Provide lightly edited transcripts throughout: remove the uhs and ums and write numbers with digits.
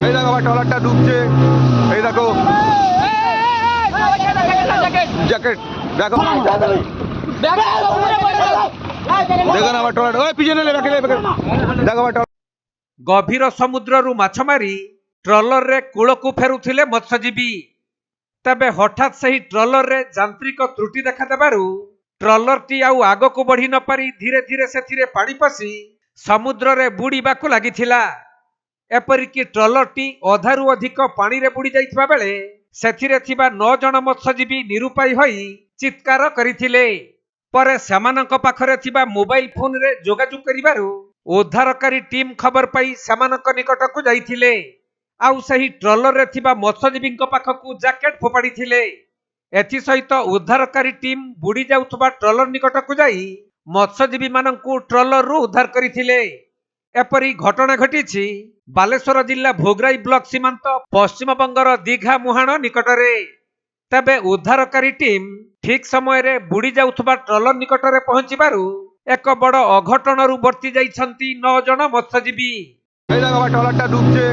এই দেখো আমার ট্রলারটা ডুবছে। এই দেখো জ্যাকেট, দেখো দেখো আমার ট্রলার, ওই পিছনে দেখো আমার ট্রলার। গভীর সমুদ্রରୁ ମାଛ ମାରି ଟ୍ରଲରରେ କୂଳକୁ ଫେରୁଥିଲେ ମତ୍ସ୍ୟଜୀବୀ। ତେବେ ହଠାତ୍ ସେହି ଟ୍ରଲରରେ ଯାନ୍ତ୍ରିକ ତ୍ରୁଟି ଦେଖାଦେବାରୁ ଟ୍ରଲରଟି ଆଉ ଆଗକୁ ବଢି ନ ପାରି ଧୀରେ ଧୀରେ ସେଥିରେ ପାଣି ପଶି ସମୁଦ୍ରରେ ବୁଡ଼ିବାକୁ ଲାଗିଥିଲା। ଏପରିକି ଟ୍ରଲରଟି ଅଧାରୁ ଅଧିକ ପାଣିରେ ବୁଡ଼ି ଯାଇଥିବା ବେଳେ ସେଥିରେ ଥିବା 9 ଜଣ ମତ୍ସ୍ୟଜୀବୀ ନିରୁପାୟ ହୋଇ ଚିତ୍କାର କରିଥିଲେ। ପରେ ସେମାନଙ୍କ ପାଖରେ ଥିବା ମୋବାଇଲ ଫୋନରେ ଯୋଗାଯୋଗ କରିବାରୁ ଉଦ୍ଧାରକାରୀ ଟିମ୍ ଖବର ପାଇ ସେମାନଙ୍କ ନିକଟକୁ ଯାଇଥିଲେ। ଆଉ ସେହି ଟ୍ରଲରରେ ଥିବା ମତ୍ସ୍ୟଜୀବୀଙ୍କ ପାଖକୁ ଜ୍ୟାକେଟ ଫୋପାଡ଼ିଥିଲେ। ଏଥିସହିତ ଉଦ୍ଧାରକାରୀ ଟିମ୍ ବୁଡ଼ି ଯାଉଥିବା ଟ୍ରଲର ନିକଟକୁ ଯାଇ ମତ୍ସ୍ୟଜୀବୀମାନଙ୍କୁ ଟ୍ରଲରରୁ ଉଦ୍ଧାର କରିଥିଲେ। ଏପରି ଘଟଣା ଘଟିଛି ବାଲେଶ୍ୱର ଜିଲ୍ଲା ଭୋଗରାଇ ବ୍ଲକ ସୀମାନ୍ତ ପଶ୍ଚିମବଙ୍ଗର ଦୀଘା ମୁହାଣ ନିକଟରେ। ତେବେ ଉଦ୍ଧାରକାରୀ ଟିମ୍ ଠିକ୍ ସମୟରେ ବୁଡ଼ି ଯାଉଥିବା ଟ୍ରଲର ନିକଟରେ ପହଞ୍ଚିବାରୁ ଏକ ବଡ଼ ଅଘଟଣରୁ ବର୍ତ୍ତି ଯାଇଛନ୍ତି 9 ଜଣ ମତ୍ସ୍ୟଜୀବୀ। এই দেখো আমার ট্রলারটা ডুবছে।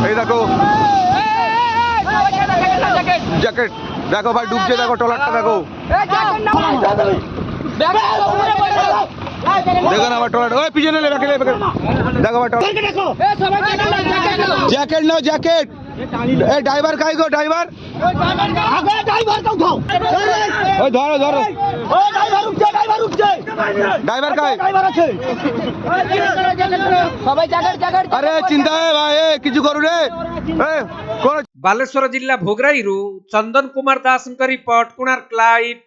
এই দেখো জ্যাকেট, দেখো ভাই ডুবছে, দেখো ট্রলারটা দেখো দেখো না আমার ট্রলার, ওই পিছনে দেখো আমার ট্রলার। জ্যাকেট নাও জ্যাকেট। এই ড্রাইভার কাই গো ড্রাইভার, ওই ধরো ধরো ড্রাইভার কাই। আরে চিন্তা হে ভাই, এ কিছু করু রে। ବାଲେଶ୍ୱର ଜିଲ୍ଲା ଭୋଗରାଇରୁ ଚନ୍ଦନ କୁମାର ଦାସଙ୍କ ରିପୋର୍ଟ, କୋଣାର୍କ ଲାଇଭ୍।